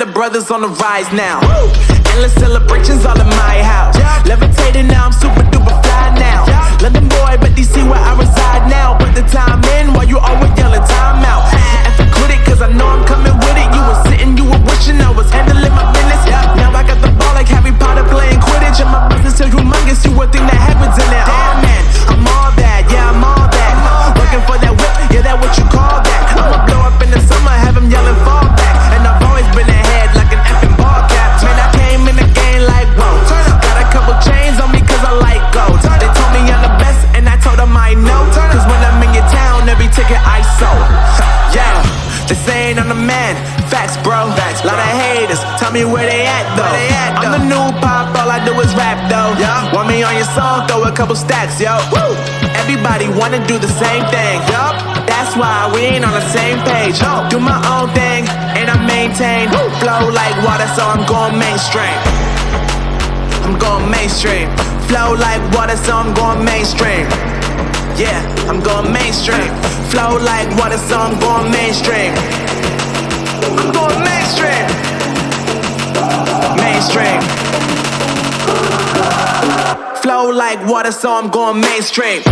the brothers on the rise now. Endless celebrations all in my house. Levitating now, I'm super duper fly now. London boy, but DC where I reside now. Put the time in while you always yelling time out. And for quit it, cause I know I'm coming with it. You were sitting, you were wishing I was handling my business. Now I got the ball like Harry Potter playing Quidditch. And my business is humongous, you would think that heaven's in it. Damn man, I'm all that, yeah I'm all that. Working for that whip, yeah that what you call that. I'ma blow up in the summer, have him yelling fall back. And I've always been ahead like an effing ball cap. Man, I came in the game like whoa. Got a couple chains on me cause I like gold. They told me I'm the best and I told them I know. Cause when I'm in your town, every ticket I sold. Yeah, they saying I'm the man. Facts bro, lot of haters, tell me where they at though. I'm the new pop, all I do is rap though. Want me on your song, throw a couple stacks, yo. Everybody wanna do the same thing, that's why we ain't on the same page. Do my own thing, and I maintain. Flow like water, so I'm going mainstream. I'm going mainstream. Flow like water, so I'm going mainstream. Yeah, I'm going mainstream. Flow like water, so I'm going mainstream. I'm going mainstream. Mainstream. Flow like water, so I'm going mainstream.